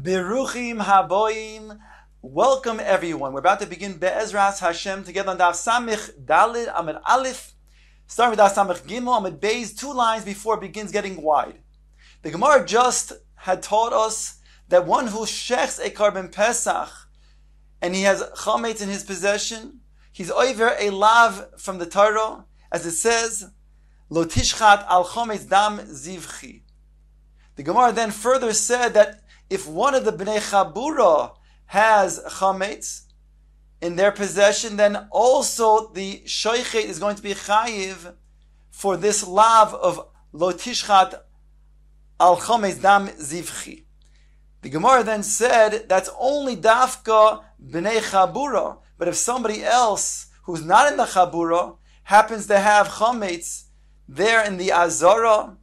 Biruchim haboim. Welcome everyone. We're about to begin Be'ezras Hashem together on Daf Samich Dalid Amud Aleph. Starting with Daf Samich Gimel Amud Beis, 2 lines before it begins getting wide. The Gemara just had taught us that one who shechs a carbon Pesach and he has chametz in his possession, he's over a lav from the Torah, as it says, Lo tishchat al chametz dam zivchi. The Gemara then further said that if one of the Bnei Chabura has chametz in their possession, then also the shoichet is going to be chayiv for this lav of lo tishchat al chametz dam zivchi. The Gemara then said that's only dafka Bnei Chabura, but if somebody else who's not in the Chabura happens to have chametz there in the Azara,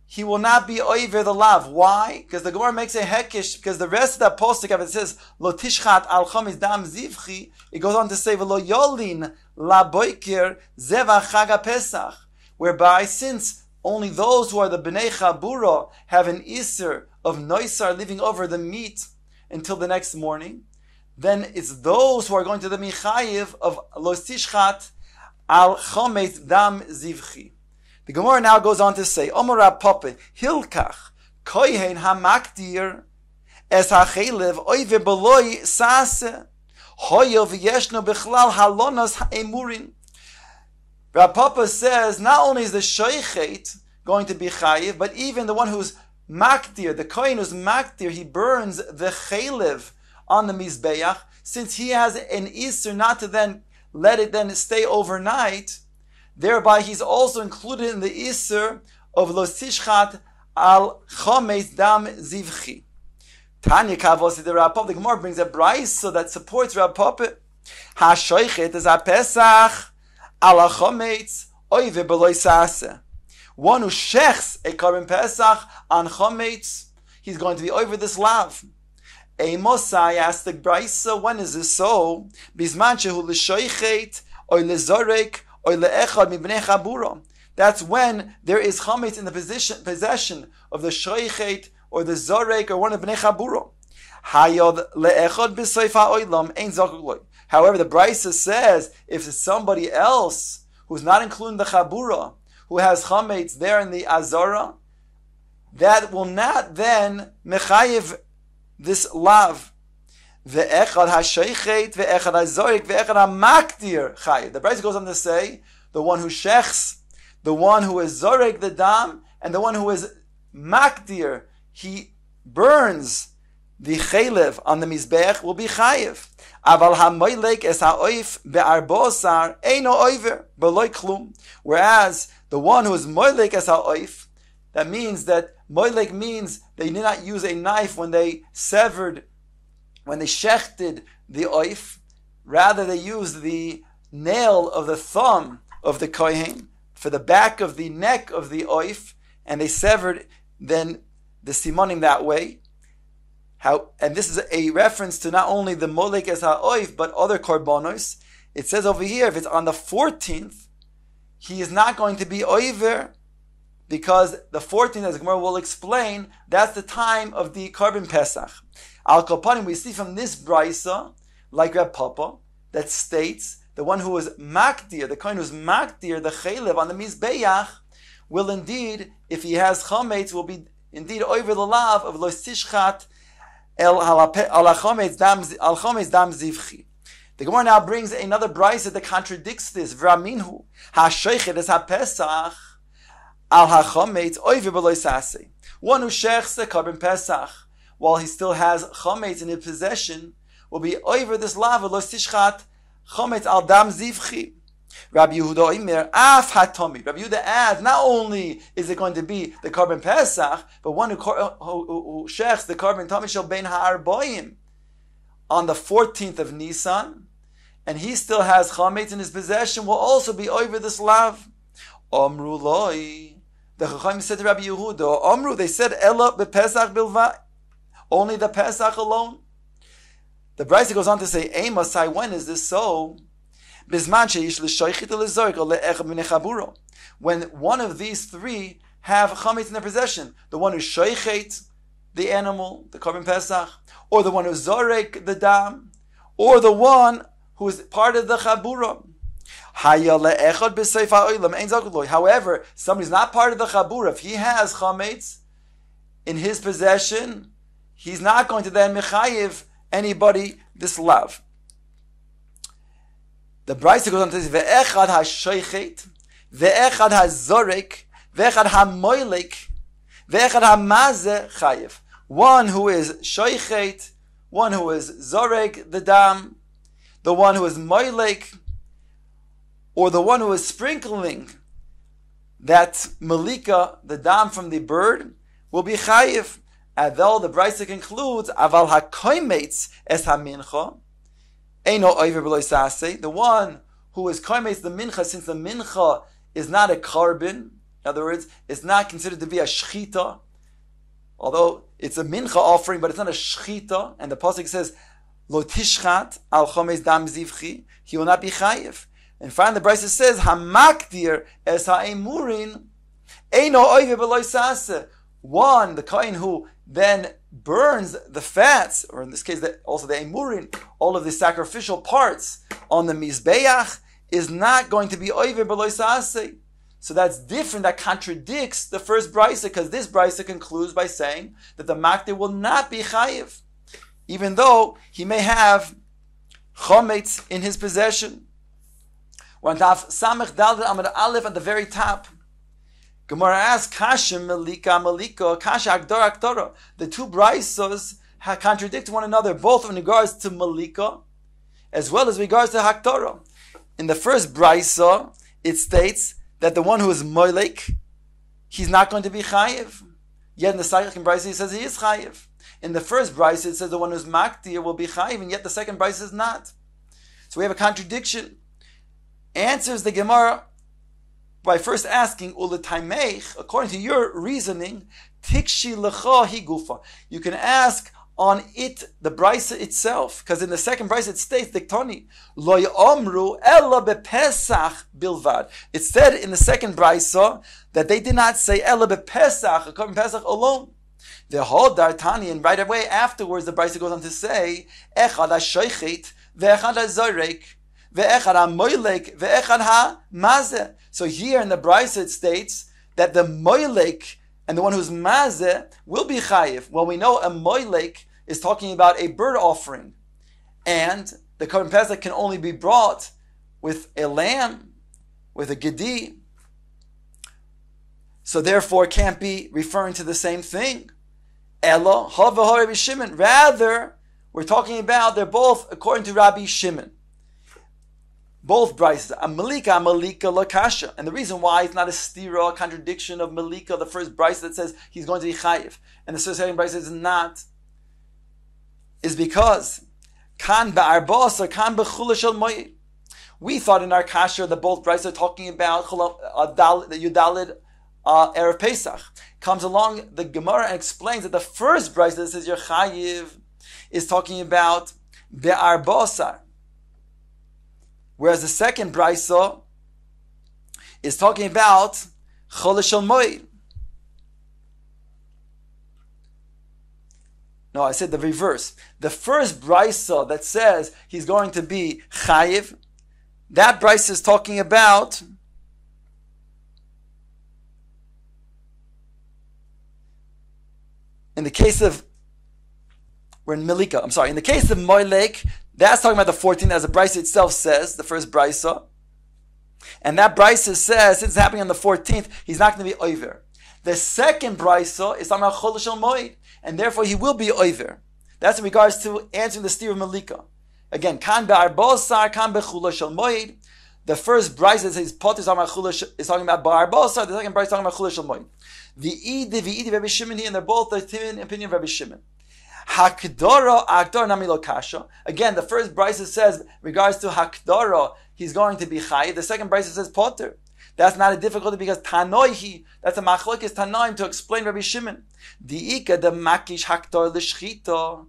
he will not be over the lav. Why? Because the Gemara makes a hekish, because the rest of that postuk, if it says, Lo tishchat al chametz dam zivchi, it goes on to say, V'lo yolin la boiker zeva chaga pesach, whereby since only those who are the Bnei Chabura have an iser of noisar living over the meat until the next morning, then it's those who are going to the michayiv of Lo tishchat al chametz dam zivchi. The Gemara now goes on to say, Omer Rab Papa, Hilkach, Kohen hamakdir, es hachelev, oive beloi sase, hoyo v'yeshno bichlal halonas ha'emurin. Rab Papa says, not only is the shoichet going to be chayiv, but even the one who's makdir, the Kohen who's makdir, he burns the chelev on the mizbeach, since he has an iser not to then let it then stay overnight. Thereby, he's also included in the Isser of Lo Tishchat al Chametz Dam Zivchi. Tanya Kavosi the Rav Papa. The Gemara brings a brayso that supports Rav Papa. HaShoichet is a Pesach al Chametz oive beloy sase. One who shechs a carbon Pesach on Chametz, he's going to be over this lav. A Mosai asked the brayso, when is this so? Bizman shehu l'shoichet oy lezorek. That's when there is chametz in the possession of the shoichet or the zorek or one of bnei chabura. However, the Brisa says if it's somebody else who's not including the chabura, who has chametz there in the azara, that will not then mechayiv this lav. Ve'echad ha'shoichet, ve'echad ha'zorik, ve'echad ha'makdir chayiv. The Brisa goes on to say, the one who shechs, the one who is zorek the dam, and the one who is makdir, he burns the chelev on the mizbech, will be chayiv. Aval ha'moilek es ha'oif be'arbosar eino oiver beloy klum. Whereas the one who is moilek es ha'oif, that means that moilek means they did not use a knife when they shechted the oif, rather they used the nail of the thumb of the kohen for the back of the neck of the oif, and they severed then the simonim that way. And this is a reference to not only the molek es ha'oif, but other korbanos. It says over here, if it's on the 14th, he is not going to be oiver, because the 14th, as Gemara will explain, that's the time of the carbon Pesach. Al Kopanim, we see from this brisa, like Reb Papa, that states the one who is makdir, the kohen who is makdir, the chelev on the mizbeach, will indeed, if he has chametz, will be indeed over the lav of lo tishchat al chametz dam zivchi. The Gemara now brings another brisa that contradicts this. V'raminhu ha'shoichet es ha'pesach al ha'chametz oiver beloy sase. One who shechs the carbon Pesach while he still has chametz in his possession will be over this lava lo tishchat chametz al dam zivchi. Rabbi Yehuda Omer af hatomi. Rabbi Yehuda adds, not only is it going to be the carbon Pesach, but one who shechs the carbon Tommy shel ben ha'arboim on the 14th of Nisan, and he still has chametz in his possession, will also be over this lav. Omru loi. The Chacham said to Rabbi Yehuda, Omru, they said, Ela bePesach bilva, only the Pesach alone. The Brisa goes on to say, Emasai, when is this so? When one of these three have chametz in their possession, the one who's shoichet, the animal, the Korban Pesach, or the one who zorek the dam, or the one who is part of the Chabura. However, somebody's not part of the Chabura. If he has chametz in his possession, he's not going to then mechayiv anybody this lav. The Brisa goes on to say, ve'echad ha-shoichet, ve'echad ha-zorek, ve'echad ha-moilek, ve'echad ha-mazeh chayiv. One who is shoichet, one who is zorek the dam, the one who is moilek, or the one who is sprinkling that malika, the dam from the bird, will be chayiv. And though the Brisa concludes, aval ha-koimetz es ha-mincha, eino oiver b'lo saseh, the one who is koimetz the mincha, since the mincha is not a carbon, in other words, it's not considered to be a shchita, although it's a mincha offering, but it's not a shchita, and the pasuk says, lo tishchat al chometz dam zivchi, he will not be chayiv. And finally, the Brisa says, "Hamakdir es ha'emurin eino oiver b'lo saseh." One, the kohen who then burns the fats, or in this case, also the emurin, all of the sacrificial parts on the mizbeach, is not going to be oiver b'lo saseh. So that's different. That contradicts the first Brisa, because this Brisa concludes by saying that the makdir will not be chayiv, even though he may have chometz in his possession. We're on Daf Samech Daled Amud Aleph at the very top. Gemara asks, Kasha Malika, Kasha Agdor Akdora. The two Brisos contradict one another, both in regards to Malika, as well as regards to Hakdora. In the first Brisa, it states that the one who is Moilek, he's not going to be Chayiv. Yet in the second Brisa, he says he is Chayiv. In the first Brisa, it says the one who's Maktir will be Chayiv, and yet the second Brisa is not. So we have a contradiction. Answers the Gemara by first asking, Uletaimech, according to your reasoning, Tikshi lecha hi gufa. You can ask on it, the Brisa itself, because in the second Brisa it states, Diktoni, Lo yomru ella bepesach bilvad. It said in the second Brisa that they did not say ella bepesach, according to Pesach alone. The whole Dartani, and right away afterwards the Brisa goes on to say, Echad ha-shoichet, ve'echad ha-zorek, ve'echad ha-moilek, ve'echad ha-mazeh. So here in the Brisa it states that the moilek and the one who's mazeh will be chayiv. Well, we know a moilek is talking about a bird offering, and the Korban Pesach can only be brought with a lamb, with a gedi. So therefore, it can't be referring to the same thing. Elo hava Rabbi Shimon. Rather, we're talking about they're both according to Rabbi Shimon. Both Brises, a Malika Lakasha. And the reason why it's not a stira, a contradiction of Malika, the first Brise that says he's going to be chayiv, and the second Brise is not, is because Kan ba'arbos or Kan b'chula shel moed. We thought in our kasher that both Brises are talking about the Yudalid Erev Pesach. Comes along the Gemara and explains that the first Brise that says you're chayiv is talking about be'arbosar. Whereas the second Brisa is talking about Chodesh Shel Moed. No, I said the reverse. The first Brisa that says he's going to be Chayiv, that Brisa is talking about in the case of, we're in Milika, I'm sorry, in the case of Moilek, that's talking about the 14th, as the Brisa itself says, the first Brisa. And that Brisa says, since it's happening on the 14th, he's not going to be over. The second Brisa is talking about Chodesh Shel Moed, and therefore he will be over. That's in regards to answering the steer of Malika. Again, Kan be'arbosar, Kan be'chula shel moed. The first Brisa says Potter is talking about be'arbosar, the second Brisa is talking about Chula shel moed. V'idi Rabbi Shimon here, and they're both the opinion of Rabbi Shimon. Hakdara Akdar Namilo Kasha. Again, the first Brisa says, regards to Hakdara, he's going to be Chai. The second Brisa says Potter. That's not a difficulty because Tanoihi, that's a machlokes Tanoim to explain Rabbi Shimon. Diika the makish Hakdar l'shchita.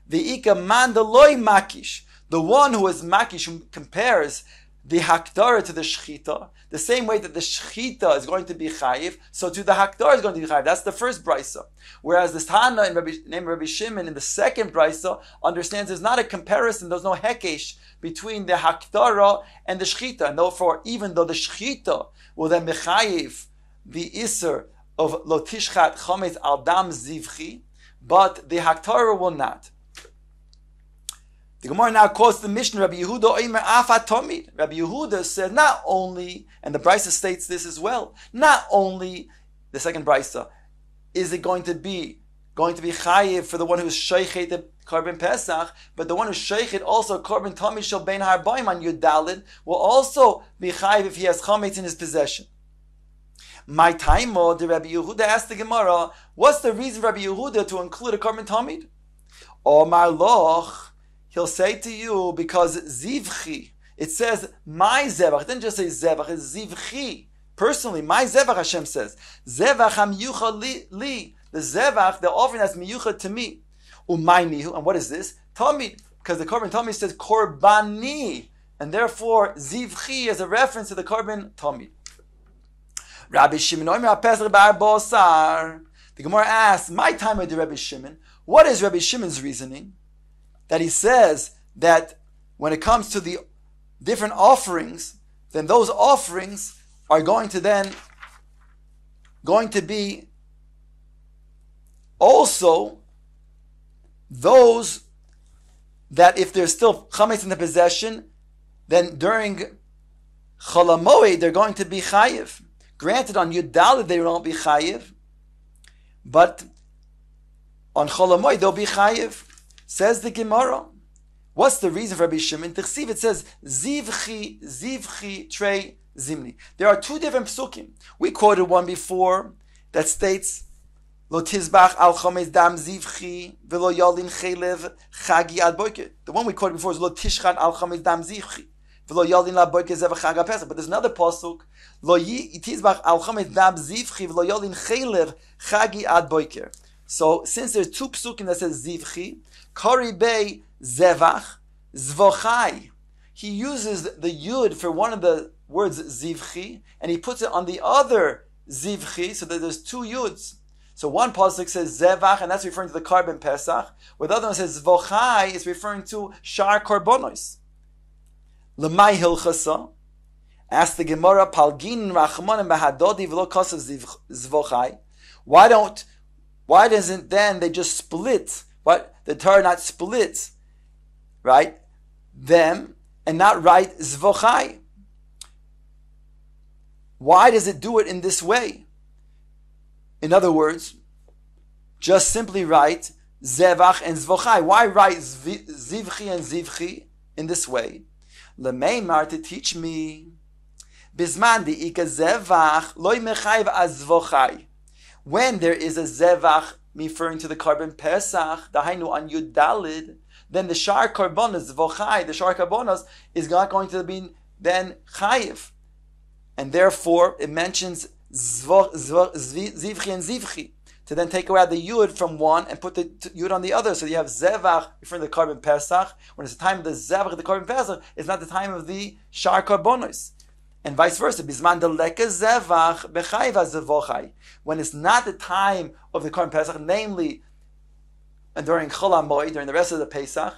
Diika man the loy makish. The one who is makish, who compares the hakdara to the shechita, the same way that the shechita is going to be chayiv, so to the hakdara is going to be chayiv. That's the first brisa. Whereas the Tana named Rabbi Shimon in the second brisa understands there's not a comparison, there's no hekesh between the hakdara and the shechita. And therefore, even though the shechita will then be chayiv the iser of lo tishchat chametz al dam zivchi, but the hakdara will not. The Gemara now quotes the Mishnah, Rabbi Yehuda Omer Afat Tomid. Rabbi Yehuda said not only, and the Brisa states this as well, not only the second Brisa, is it going to be chayiv for the one who's sheichet the Korban Pesach, but the one who's sheichet also Korban Tomid Shel Bein Harbaim on Yudalid will also be chayiv if he has chametz in his possession. My taimo, the Rabbi Yehuda asked the Gemara, what's the reason for Rabbi Yehuda to include a Korban Tomid? Omar Loch, he'll say to you, because zivchi, it says my zevach. It didn't just say zevach, it's zivchi. Personally, my zevach, Hashem says. Zevach hamiyucha li. The zevach, the offering that's miyucha to me. Umaynihu. And what is this? Tamid. Because the Korban Tamid says korbani. And therefore, zivchi is a reference to the Korban Tamid. Rabbi Shimon Omer HaPesach Bar Bosar. The Gemara asks, my time with the Rabbi Shimon, what is Rabbi Shimon's reasoning? That he says that when it comes to the different offerings, then those offerings are going to be also those that if there's still chametz in the possession, then during Chol HaMoed they're going to be chayiv. Granted, on Yud Daled they won't be chayiv, but on Chol HaMoed they'll be chayiv. Says the Gemara. What's the reason for Rabbi Shimon? Tichsiv, it says, Zivchi Trei Zimni. There are two different psukim. We quoted one before that states, Lo Tizbach al Chometz Dam Zivchi V'lo Yolin Chelev Chagi Ad Boker. The one we quoted before is Lo Tishchan al Chometz Dam Zivchi V'lo Yolin La Boker Zev Chag Pesach. But there's another pasuk, Lo Tizbach al Chometz Dam Zivchi V'lo Yolin Chelev Chagi Ad Boker. So since there's two psukim that says Zivchi, Kari Bey Zevach Zvochai. He uses the yud for one of the words Zivchi, and he puts it on the other Zivchi, so that there's two yuds. So one pasuk says Zevach, and that's referring to the Korban Pesach, where the other one says Zvochai, is referring to Shar Korbanos. Lemay Hilchasa. Ask the Gemara, Palgin Rachmanim Bahadodi V'lo Kosav Zvochai. Why doesn't then they just split? What the Torah not split, right? Them and not write Zvochai. Why does it do it in this way? In other words, just simply write Zevach and Zvochai. Why write Zivchi and Zivchi in this way? Lemeimar, to teach me. Bisman di ika Zevach loy mechayv az Zvochai. When there is a Zevach referring to the Korban Pesach, the Hainu on Yud Dalid, then the Shar Korbanos, Zvochai, the Shar Korbanos, is not going to be then Chayiv. And therefore, it mentions Zivchi and Zivchi, to then take away the Yud from one and put the Yud on the other. So you have Zevach referring to the Korban Pesach, when it's the time of the Zevach of the Korban Pesach, it's not the time of the Shar Korbanos. And vice versa, Bisman deleka zevach b'chayv zvochai. When it's not the time of the Korban Pesach, namely during Chol HaMoed, during the rest of the Pesach,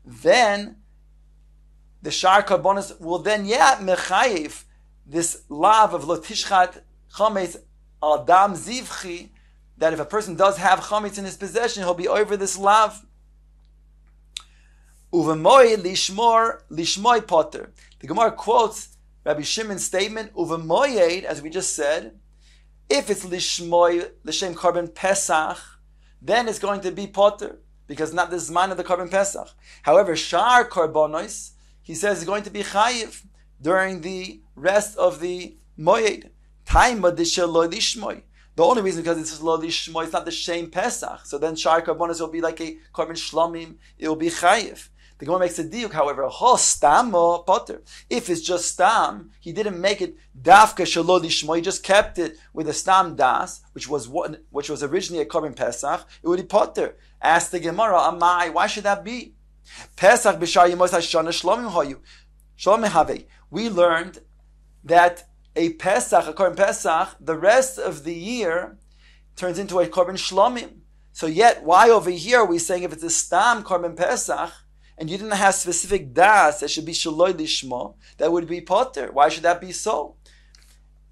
then the Shar Korbanos will then mechayiv this lav of lo tishchat chametz al dam zivchi, that if a person does have chametz in his possession, he'll be over this lav. Uvemoy lishmoy potter. The Gemara quotes Rabbi Shimon's statement, Uvemoyed, as we just said, if it's Lishmoy, L'Shem Korban Pesach, then it's going to be Potter, because not the Zman of the Korban Pesach. However, Shar Korbanos, he says, is going to be Chayiv during the rest of the Moyed. Time Madisha Lo Lishmoy. The only reason because it's Lo Lishmoy, it's not the Shem Pesach. So then Shar Korbanos will be like a Korban Shlomim, it will be Chayiv. The Gemara makes a diuk, however, ho stam or potter. If it's just stam, he didn't make it dafka shelo lishmo. He just kept it with a stam das, which was originally a korban pesach. It would be potter. Ask the Gemara, amai, why should that be? Pesach b'shar yemos hashana shlomim hoyu. Shlomim have. we learned that a Pesach, a Korban Pesach, the rest of the year turns into a Korban Shlomim. So yet, why over here are we saying if it's a Stam Korban Pesach, and you didn't have specific das that should be Shaloi Lishmo, that would be Potter? Why should that be so?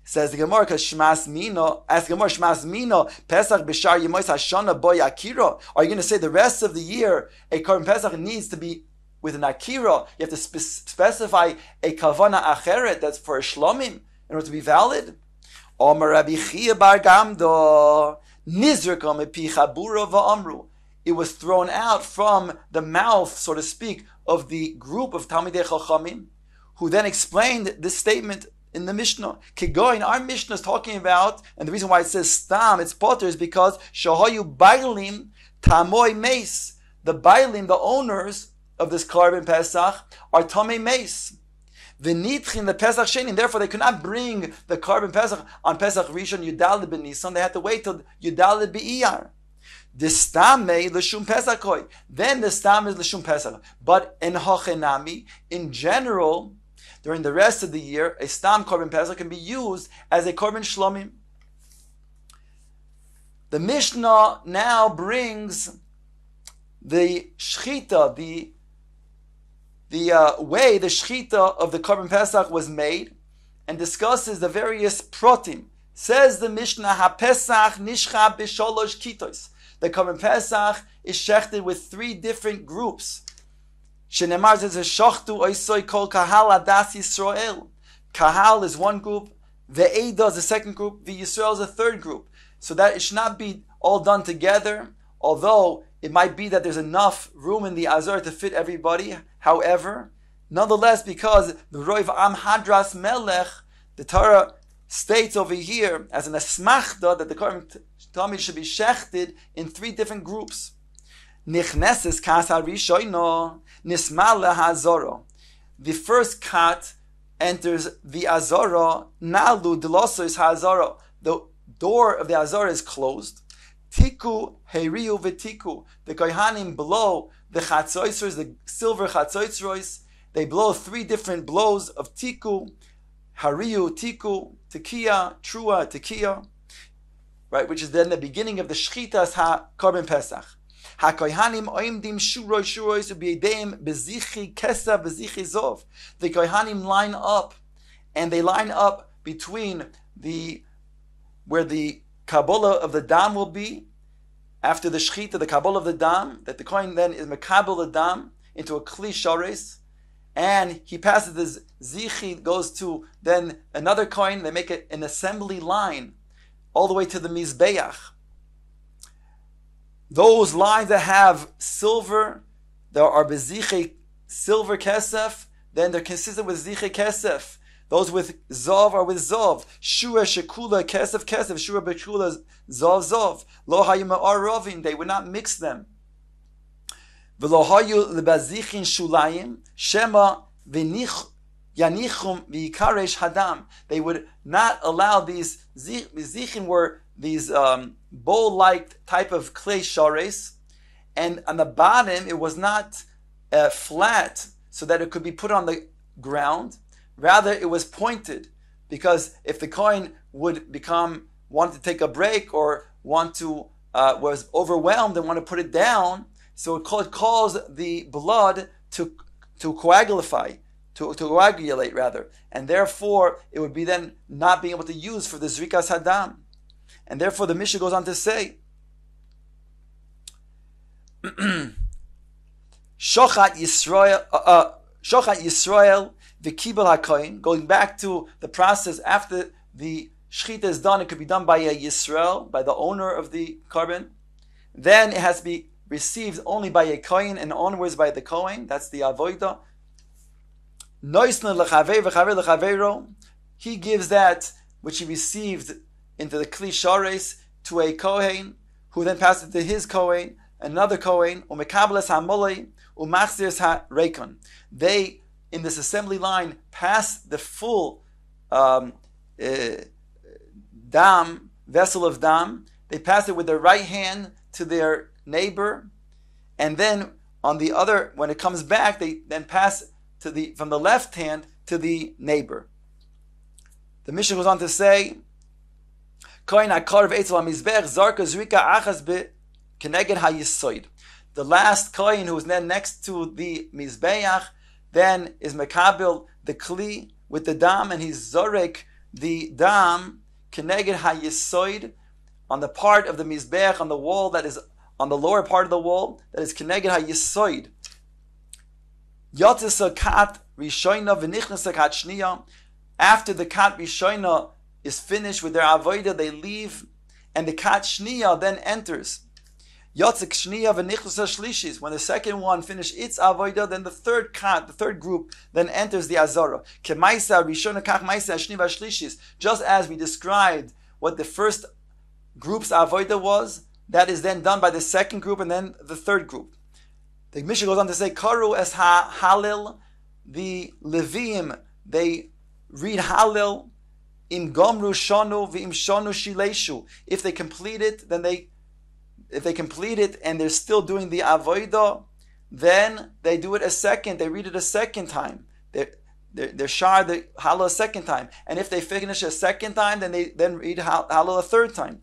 Says the Gemara, because Shmas Mino, ask Gemara, Shmas Mino, Pesach B'Shar Yemois Hashana Boy Akira. Are you going to say the rest of the year, a Korban Pesach needs to be with an Akira? You have to specify a Kavana Acheret that's for a Shlomim in order to be valid? Omar Rabbi Chia Bar Gamdo, Nizrika Mepi Chabura Va'amru. It was thrown out from the mouth, so to speak, of the group of Talmidei Chachamim, who then explained this statement in the Mishnah. Kegoin, our Mishnah is talking about, and the reason why it says Stam, it's Potter, is because Shahoyu Bailim Tamoy Meis. The Bailim, the owners of this Korban Pesach, are Tamei Meis. V'nitchin the Pesach Sheni, and therefore they could not bring the Korban Pesach on Pesach Rishon Yudalid Ben Nisan. They had to wait till Yudalid Be'iyar. The Stam may l'shum Pesachoi. Then the Stam is l'shum Pesach. But in Hochenami, in general, during the rest of the year, a Stam Korban Pesach can be used as a Korban Shlomim. The Mishnah now brings the Shechita, the way the Shechita of the Korban Pesach was made, and discusses the various protim. Says the Mishnah, HaPesach nishcha b'sholosh kitos. The Korban Pesach is shechted with 3 different groups. Shenemar says, "Shachtu oisoi kol kahal adas Yisrael." Kahal is one group, Ve'eda is the second group, Yisrael is the third group. So that it should not be all done together, although it might be that there's enough room in the Azor to fit everybody. However, nonetheless, because the Roiv Am Hadras Melech, the Torah states over here as an asmachta that the Korban Tamid should be shechted in 3 different groups. Nichneses kas harishoino nismal hazoro. The first kat enters the azora. Nalu delosos hazoro. The door of the azora is closed. Tiku heriu v'tiku. The kohanim blow the chatzoisros, the silver chatzoisros. They blow 3 different blows of tiku, hariu, tiku, tekiah, trua, tekiah, right? Which is then the beginning of the shchitas ha-korban Pesach. Ha-kohanim oimdim shuroi shurois u'b'yedeim bezichi kesa bezichi zov. The kohanim line up, and they line up between where the Kabbalah of the dam will be, after the shechita, the Kabbalah of the dam, that the kohen then is mekabel the dam into a kli shares, and he passes this zichi, goes to then another kohen. They make it an assembly line all the way to the mizbeach. Those lines that have silver, there are bezichi silver kesef, then they're consistent with zichi kesef. Those with zov are with zov. Shura shekula kesef kesef. Shura bekula zov zov. Lo hayu ma'ar rovin. They would not mix them. V'lo hayu lebazichin shulayim shema v'nich yanichum v'ikaresh hadam. They would not allow these zichin were these bowl-like type of clay shares, and on the bottom it was not flat so that it could be put on the ground. Rather, it was pointed, because if the kohen would want to take a break or was overwhelmed and want to put it down, so it caused the blood to coagulate, and therefore it would be then not being able to use for the zrikas hadam. And therefore the Mishnah goes on to say, Shochat Yisrael v'kibel hakohen. Going back to the process after the shechita is done, it could be done by a Yisrael, by the owner of the korban. Then it has to be received only by a kohen, and onwards by the kohen. That's the avodah. Noisna lechaver v'chaver lechaveiro. He gives that which he received into the kli shares to a kohen, who then passes it to his kohen, another kohen, umekabeles hamolei umachzirs hareikon. They, in this assembly line, pass the full dam, vessel of dam. They pass it with their right hand to their neighbor, and then on the other, when it comes back, they then pass from the left hand to the neighbor. The Mishnah goes on to say, the last kohen who is then next to the mizbeach then is mekabil the kli with the dam, and he's zorek the dam keneged hayisoid on the part of the mizbeach on the wall that is on the lower part of the wall that is keneged hayisoid. Yotzes kat rishoina v'nichnas kat shniya. After the kat rishoina is finished with their avodah, they leave, and the kat shniya then enters. Yotzek shniya v'nichnas shlishis. When the second one finished its avodah, then the third kat, the third group, then enters the azara. Kemaisa rishona kach maisa shniya shlishis. Just as we described what the first group's avodah was, that is then done by the second group and then the third group. The Mishnah goes on to say, Karu es ha-halil, the Leviim, they read halil, im gomru shonu v'im shonu shileshu. If they complete it, if they complete it and they're still doing the avodah, then they do it a second, they read it a second time. They're shar the halil a second time. And if they finish a second time, then they then read halil a third time.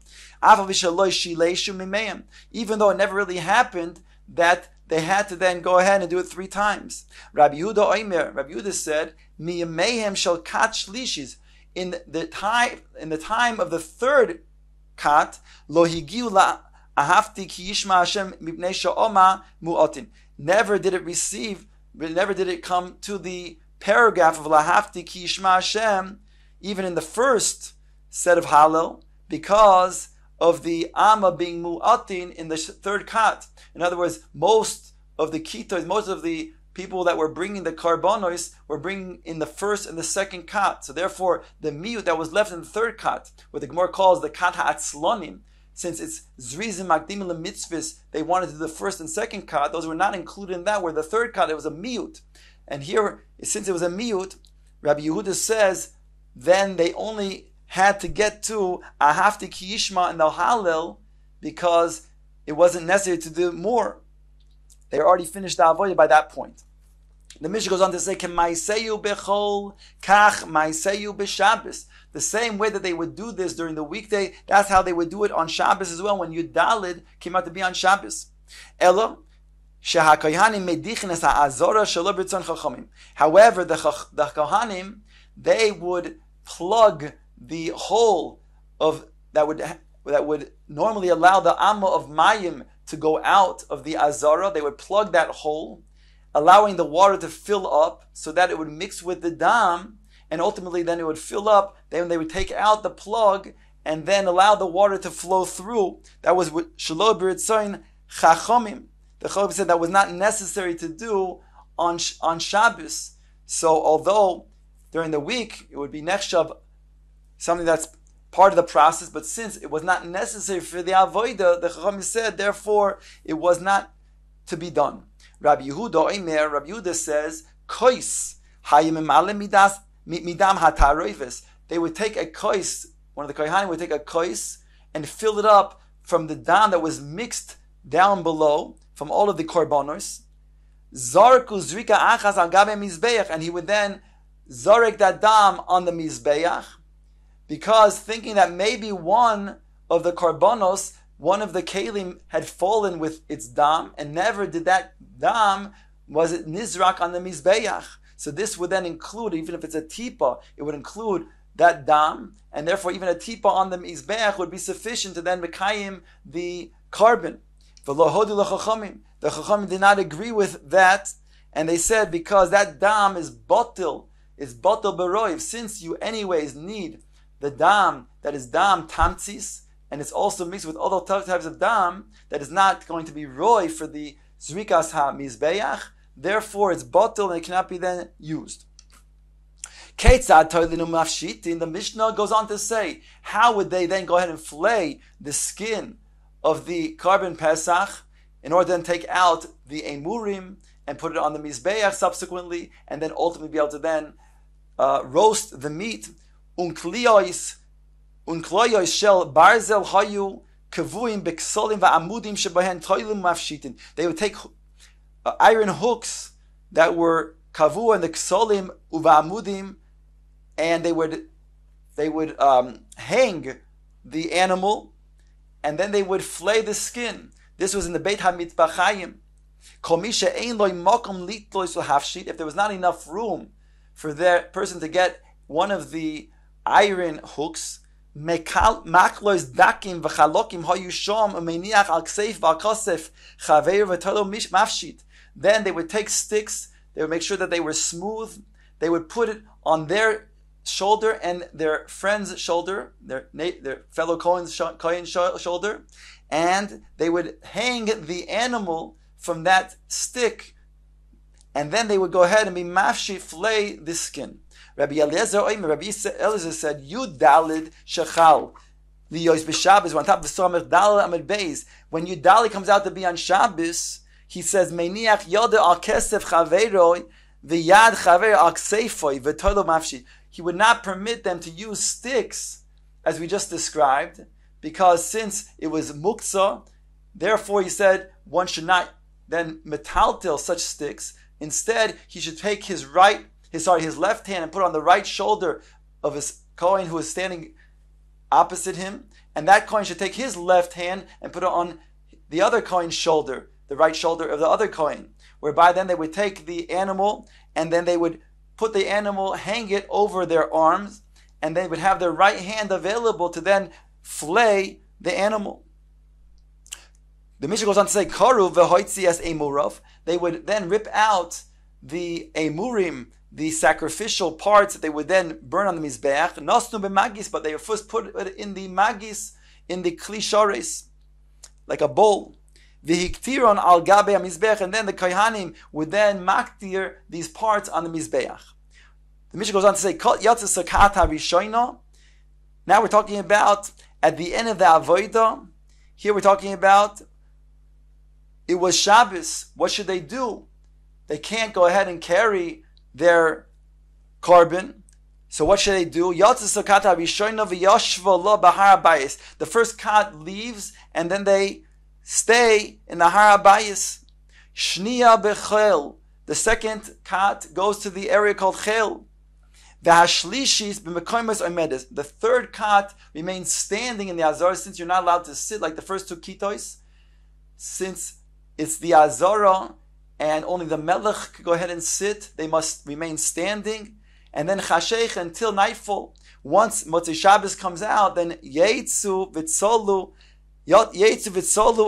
Even though it never really happened, that they had to then go ahead and do it 3 times. Rabbi Yehuda said, "Miyamehem shall kat shlishis." In the time of the third kat, lo higiu la ahavti ki yishma Hashem mipnei sha'oma mu'otin. Never did it come to the paragraph of la ahavti ki yishma Hashem, even in the first set of Hallel, because of the Amma being mu'atin in the third kat. In other words, most of the kitos, most of the people that were bringing the karbonos were bringing in the first and the second kat. So therefore, the miut that was left in the third kat, what the Gemara calls the kat ha'atzlonim, since it's zrizim makdim lemitzvahs, they wanted to do the first and second kat, those were not included in that, where the third kat, it was a miut. And here, since it was a miut, Rabbi Yehuda says, then they only had to get to ahavti ki yishma and the halil, because it wasn't necessary to do more. They already finished the avodah by that point. The Mishnah goes on to say, "K'maiseyu bechol kach maiseyu b'Shabbos." The same way that they would do this during the weekday, that's how they would do it on Shabbos as well. When Yudalid came out to be on Shabbos, Elo shehakohanim medichin es ha'azora shelo b'ritzon chachamim. However, the kohanim, they would plug the hole of that would normally allow the amma of mayim to go out of the azara. They would plug that hole, allowing the water to fill up so that it would mix with the dam, and ultimately then it would fill up. Then they would take out the plug and then allow the water to flow through. That was what shelo b'ritzon chachamim. The Chacham said that was not necessary to do on Shabbos. So although during the week it would be nechshav, something that's part of the process, but since it was not necessary for the avodah, the Chacham said, therefore, it was not to be done. Rabbi Yehuda says, kois midam hataroives. They would take a kois, one of the kohanim would take a kois and fill it up from the dam that was mixed down below from all of the korbanos. Zarku zrika achas al gabe mizbeach, and he would then zarek that dam on the mizbeach, because thinking that maybe one of the karbonos, one of the kelim had fallen with its dam, and never did that dam, was it nizrak on the mizbeach. So this would then include, even if it's a tipa, it would include that dam, and therefore even a tipa on the mizbeach would be sufficient to then mekayim the carbon. The Chachamim did not agree with that, and they said because that dam is batil beroiv, since you anyways need the dam that is dam tamtzis, and it's also mixed with other types of dam that is not going to be roy for the zrikas ha-mizbeach, therefore it's batil and it cannot be then used. The Mishnah goes on to say, how would they then go ahead and flay the skin of the carbon pesach in order to then take out the emurim and put it on the mizbeach subsequently, and then ultimately be able to then roast the meat? Unkloyos shel barzel hayu kavuim beksolim va'amudim shebehen toilim mafshitin. They would take iron hooks that were kavu and the ksolim uvamudim, and they would hang the animal, and then they would flay the skin. This was in the Beit HaMitbachayim. If there was not enough room for that person to get one of the iron hooks, then they would take sticks, they would make sure that they were smooth, they would put it on their shoulder and their friend's shoulder, their fellow Kohen's shoulder, and they would hang the animal from that stick, and then they would go ahead and be mafshi, flay the skin. Rabbi Eliezer said, Yud Dalid Shechal Liyos b'Shabbos, on top of the Samech Dalid Amud Beis. When Yud Dalid comes out to be on Shabbos, he says, Meiniach Yoda al Kesef Chaveroi v'Yad Chaver al Ksefoi v'Tolo Mafshi. He would not permit them to use sticks, as we just described, because since it was muktzah, therefore he said one should not then metaltel such sticks. Instead, he should take his left hand and put it on the right shoulder of his Kohen who is standing opposite him, and that Kohen should take his left hand and put it on the other Kohen's shoulder, the right shoulder of the other Kohen, whereby then they would take the animal and then they would put the animal, hang it over their arms, and they would have their right hand available to then flay the animal. The Mishnah goes on to say, Karu v'hoitzi as emurav. They would then rip out the emurim, the sacrificial parts that they would then burn on the mizbeach. Nosnu b'magis, but they would first put it in the magis, in the kli shares, like a bowl. V'hiktiron al gabe mizbeach, and then the kohanim would then maktir these parts on the mizbeach. The Mishnah goes on to say, Kol yatzis sakata rishoina. Now we're talking about at the end of the avodah. Here we're talking about it was Shabbos. What should they do? They can't go ahead and carry their carbon. So what should they do? The first kat leaves and then they stay in the Har HaBayis. Shniya bechel. The second kat goes to the area called Chel. The third kat remains standing in the Azara, since you're not allowed to sit like the first two kitos. Since it's the Azara and only the Melech can go ahead and sit, they must remain standing. And then Chashech until nightfall. Once Motzei Shabbos comes out, then Yeitzu Vitzolu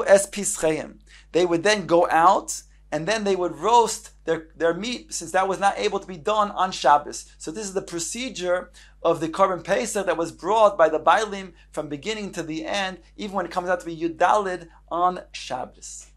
es Pischeim. They would then go out and then they would roast their meat, since that was not able to be done on Shabbos. So this is the procedure of the Korban Pesach that was brought by the Bailim from beginning to the end, even when it comes out to be Yud Dalid on Shabbos.